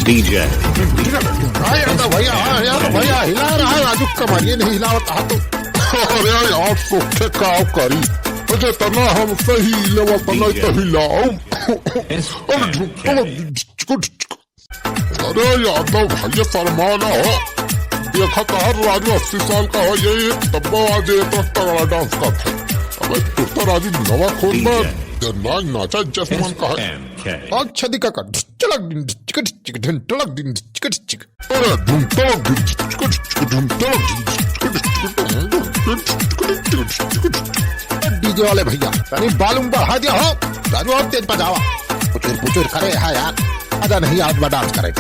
DJ. भैया हिला रहा है राजू, कमरिए नहीं हिलावत हा तो। अरे यार सोचे का करी मुझे तना हम सही लेवा तना तो हिलाओ। अरे यादव भैया शर्माना हो, देखा था राजू 80 साल का हो, ये तब आज तो तगड़ा डांस करता है। अबे तो राजू नवा खोल में नाचा जसमान का है। अच्छा दिखा कर चलक दिन चिकट चिकट टलक दिन चिकट चिकट, अरे धूम टलक दिन चिकट चिकट धूम टलक दिन चिकट। डीजे वाले भैया अरे बालूम बढ़ा दिया हो, राजू और तेज बजावा, पुचुर पुचुर करे है यार। आजा नहीं आज बा डांस करे।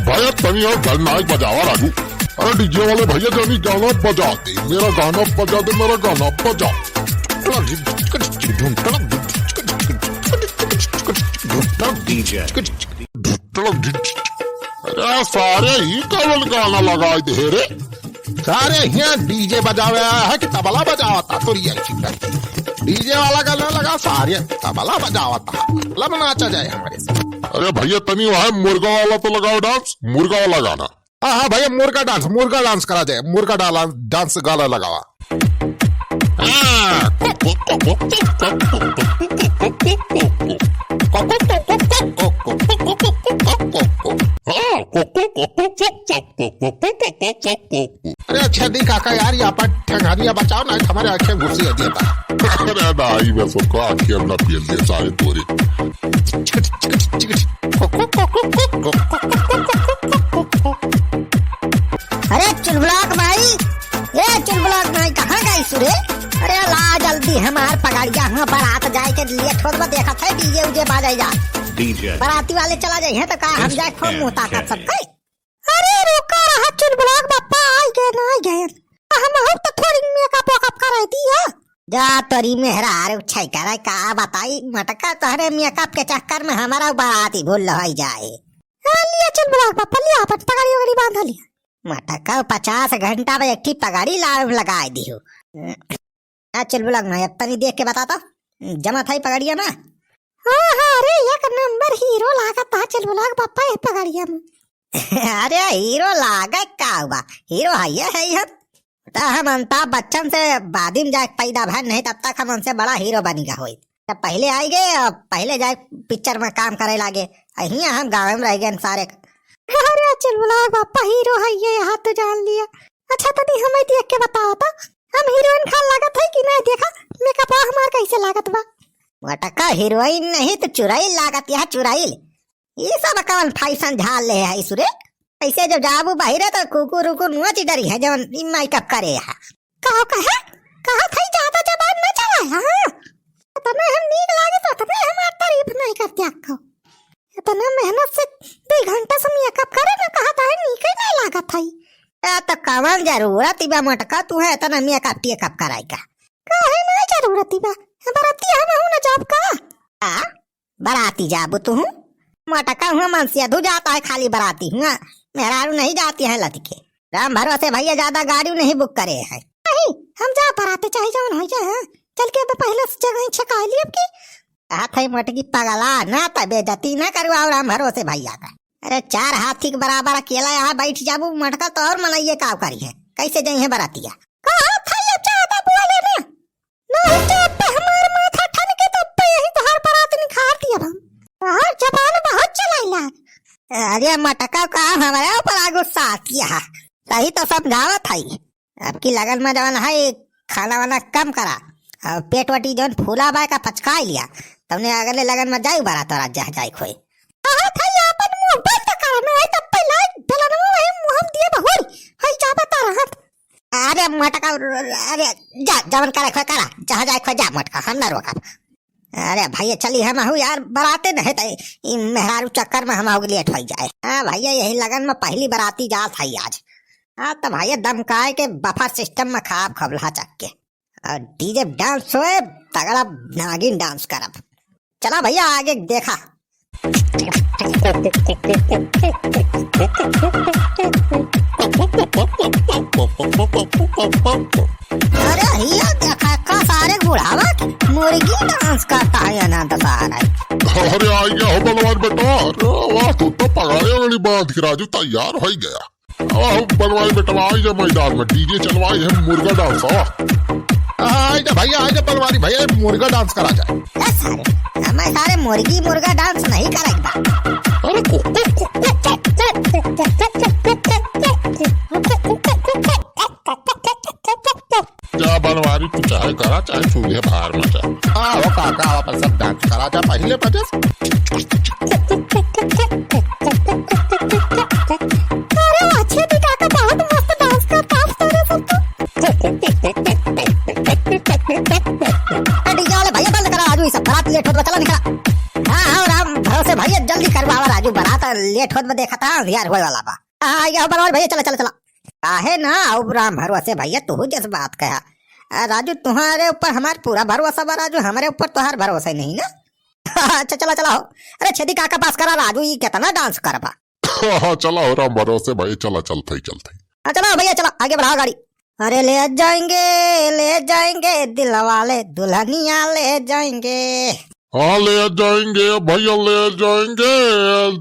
भैया तनी और गलनाक बजावा राजू। अरे डीजे वाले भैया जनी गाना बजा दे, मेरा गाना बजा दे, मेरा गाना बजा। DJ. अरे सारे ही केवल गाना लगाए दे रे, सारे यहाँ डीजे बजावे है कि तबला बजावता तो डीजे वाला गाना लगा, सारे तबला बजावता लब नाचा जाए हमारे साथ। अरे भैया तनी वहाँ मुर्गा वाला तो लगाओ डांस, मुर्गा वाला गाना। हाँ भैया मुर्गा डांस करा जाए, मुर्गा डांस गाना लगावा। अरे अच्छा दी काका यार, यहाँ पर ठंगारिया बचाओ ना, हमारे आँखें घुसी है देता। अरे भाई बस उसको आँखें अपना पील दे सारे तोरे। अरे चुलबुलाक भाई, ये चुलबुलाक भाई कहाँ गई सुरे? अरे ला जल्दी हमार पगाड़िया हाँ बारात जाए के लिए ठोर में देखा था डीजे उजे बाजे जा। DJ. बाराती वाले चला जाए हैं तो कहा हम जाए खूब मुँह ताकत सब गए। अरे रुका रहा चुलबुलाक बापा, आ गए ना आ गए, हम तो थोड़ी मेकअप वकअप कराई दी है। जा तोरी मेहरार उछाई करे का बताई मटका तोहरे मेकअप के चक्कर में हमारा बाराती भूल रही जाए। लिया चुलबुलाक बापा, लिया अपन पगाड़ी वगड़ी बांधा लिया। मटका 50 घंटा में एक पगाड़ी लगाई दी हो। चुलबुलाक मैं अब तनी देख के बताता, जमा था पगाड़िया ना। हाँ अरे एक नंबर हीरो लागत था चुलबुलाक बापा ये पगाड़िया में। अरे हीरो लागे का हुआ, हीरो है हम तो हम अमिताभ बच्चन से बादिम जाए पैदा भर नहीं, तब तक हम उनसे बड़ा हीरो बनेगा हो। तब पहले आए गए, पहले जाए पिक्चर में काम करे लागे, अहिया हम गाँव में रह गए सारे। अरे चुलबुलाक बापा हीरो है ये, यहाँ तो जान लिया। अच्छा तो नहीं हमें देख के बताओ तो, हम हीरोइन खान लागत है कि नहीं, देखा मेकअप हमार कैसे लागत बा। मटका हीरोइन नहीं तो चुराइल लागत, यह चुराइल ये सब कवन फैशन झाल ले है सुरे। ऐसे जब जाबू बाहरे तो कुकुर उकुर नुच डरी है जब मेकअप करे है। कहा था ज्यादा जबान न चला है, तने हम नीक लागे तो तने हमार तारीफ नहीं करते आखो। इतना मेहनत से 2 घंटा से मेकअप करे ना, कहा था नीक नहीं लागत है। तो कवन जरूरत बा मटका तू है इतना मेकअप टेकअप कराएगा? काहे नहीं जरूरत बा, बराती हम हूं ना जब का बराती जाबू तू मटका हुआ मनसिया धु जाता है खाली बराती हुआ, मेहरारू नहीं जाती है लटके। राम भरोसे भैया ज्यादा गाड़ी नहीं बुक करे है। नहीं हम जा बराते चाहे जाओ हो जाए, चल के अब पहले से जगह छका ली अब की हाथ है मटकी पगला ना, तबे जती ना करवाओ राम भरोसे भैया का। अरे 4 हाथी के बराबर अकेला यहाँ बैठ जाबू मटका तो और मनाइए का करी है, कैसे जाई है बरातिया? कहा था ये ज्यादा बोले ना, नहीं जब पे हमार माथा ठनके तब पे यही तोहर बरात निखार दिया हम। और जबान बहुत चलाइला। अरे मटका का हमारे ऊपर गुस्सा किया, सही तो समझावत है। अब की लगन में जवन है खाना वाना कम करा, और पेट वटी जवन फूला बाय का पचका लिया, तुमने अगले लगन में जाई बरात और जा जाई खोई। कहा था ये अपन मुंह बंद करना है तब पे लाइट दलन में मुंह हम दिए बहुर है जा बता रहा। अरे मटका अरे जा जवन करे खोई करा, जहां जाए खोई जा मटका, हम ना रोका। अरे भैया चली हम हूँ यार बराते नहीं तो मेहरारू चक्कर में हम लेट हो जाए। हाँ भैया यही लगन में पहली बराती जा था आज। हाँ तो भैया दमकाए के बफर सिस्टम में खाब खबला चक के, और डीजे डांस होए तगड़ा नागिन डांस करब। चला भैया आगे देखा। अरे हिया देखा का सारे बुढ़ावा मुर्गी डांस करता है ना दशहरा। अरे आइए हो बलवान बेटा, वाह तू तो पगाए बांगड़ी बांध के राजू तैयार हो ही गया। अब बनवाई बेटवाई जा मैदान में डीजे चलवाई है मुर्गा डांस। आजा भैया आजा बनवारी भैया मुर्गा डांस करा जाए। हमें सारे मुर्गी मुर्गा डांस नहीं करेगा। अरे जा बनवारी तू चाहे करा चाहे चूल्हे बाहर में जा। वो काका वापस सब डांस करा जा पहले बजे। अरे अच्छे भी काका बहुत मस्त डांस करता है तेरे सब तो। डीजे वाले भैया बंद करा राजू, ये सब बारात लेट होत चला निकला। हाँ राम भरोसे भैया जल्दी करवावा राजू, बारात लेट होत में देखा था यार होए वाला बा। ये बनवारी भैया चला चला चला। काहे ना अब राम भरोसे भैया तू जिस बात कहा राजू, तुम्हारे ऊपर हमारा पूरा भरोसा बा राजू, हमारे ऊपर तुम्हारा भरोसा ही नहीं ना। अच्छा चला चला हो। अरे छेदी काका पास करा राजू, ये कितना डांस करबा। हाँ चला हो राम भरोसे भाई, चला चलते ही चला भैया चला आगे बढ़ाओ गाड़ी। अरे ले जाएंगे दिल वाले दुल्हनिया ले जाएंगे। हाँ ले जाएंगे भैया ले जाएंगे,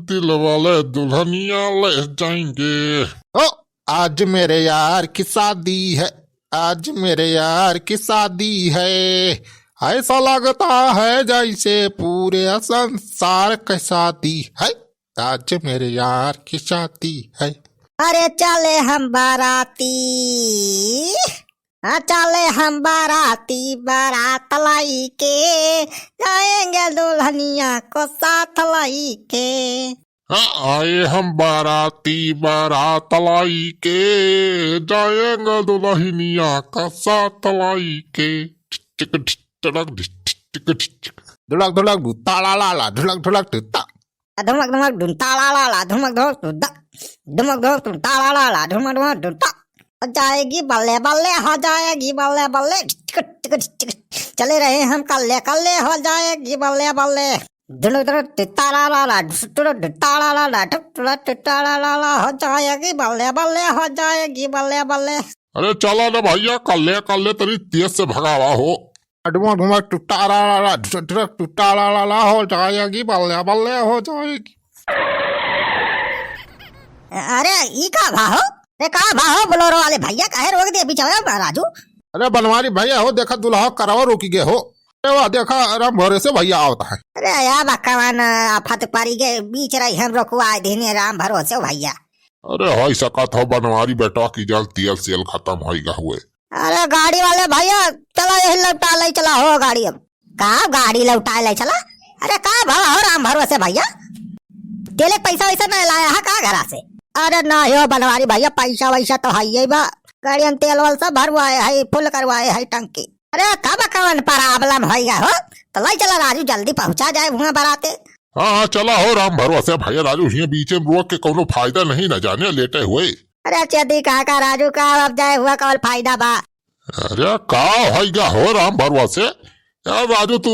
दिल वाले दुल्हनिया ले जाएंगे। ओ आज मेरे यार की शादी है, आज मेरे यार की शादी है, ऐसा लगता है जैसे पूरे संसार की शादी है, आज मेरे यार की शादी है। अरे चले हम बाराती, चले हम बाराती बारात लाई के, जाएंगे दुल्हनिया को साथ लाई के। आए हम बाराती बारात लाई के, जाएंगे दुल्हनिया का साथ लाई के। धुलक धुलक ताला लाला धुलक धुलक ता धुमक धुमक ढूंढता ला ला ला धुमक धुमक ढूंढता धुमक धुमक ढूंढता ला ला ला धुमक धुमक ढूंढता। हो जाएगी बल्ले बल्ले हो जाएगी बल्ले बल्ले, चले रहे हम कल्ले कल्ले हो जाएगी बल्ले बल्ले। धुलक धुलक ताला ला ला ताला ला ला ताला ला ला हो जाएगी बल्ले बल्ले हो जाएगी बल्ले बल्ले। अरे चला ना भैया कल्ले कल्ले तेरी तेज से भगावा हो। डुमक डुमक टुटा ला हो जाएगी बल्ले बल्ले हो जाएगी। अरे ई का भाव, अरे का भाव बोलोरो वाले भैया काहे रोक दिए पीछे राजू। अरे बनवारी भैया हो, देखा दुल्हा करावा रोकी गए हो। अरे वाह देखा राम भरोसे से भैया आवता है। अरे यार बकवान आफत पारी के बीच रही हम रोकवा देने राम भरोसे भैया। अरे हो सका था बनवारी बेटा की जल तेल सेल खत्म होगा हुए। अरे गाड़ी वाले भैया चलो यही लौटा ले चला हो गाड़ी। अब का गाड़ी लौटा ले चला। अरे का भाव हो राम भरोसे भैया, तेले पैसा वैसा नहीं लाया है का घरा से। अरे ना हो बनवारी भैया पैसा वैसा तो है बा, गाड़ी में तेल वाल सब भरवाए है फुल करवाए है टंकी। अरे कब कवन प्रॉब्लम होगा हो तो लाई चला राजू, जल्दी पहुंचा जाए वहाँ बराते। हाँ चला हो राम भरोसे भैया राजू, यहाँ बीच में रोक के कोनो फायदा नहीं न जाने लेटे हुए। अरे चेदी काका राजू का अब जाए हुआ कौन फायदा बा। अरे का होगा हो राम भरोसे यार राजू, तू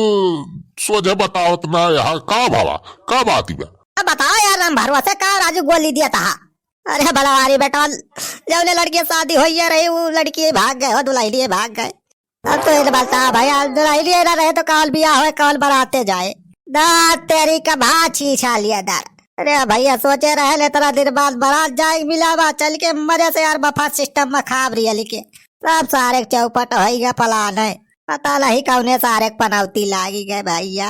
सोझे बताओ ना यहाँ का भावा का बात बा। बताओ यार राम भरोसे का राजू गोली दिया था। अरे बड़ावारी बेटा जब लड़की शादी हो रही वो लड़की भाग गए हो, दुल्हन भाग गए। अब तो ये बता भैया दुल्हन ना रहे तो कौन बिया हो कौन बराते जाए। दार तेरी का भा छीछा लिया दार। अरे भैया सोचे रहे ले तेरा दिन बाद बारात जाए मिलावा चल के मजे से यार बफा सिस्टम में खाब रही लिखे सब सारे चौपट हो गया प्लान है, पता नहीं कौने सारे पनौती लागी गए भैया।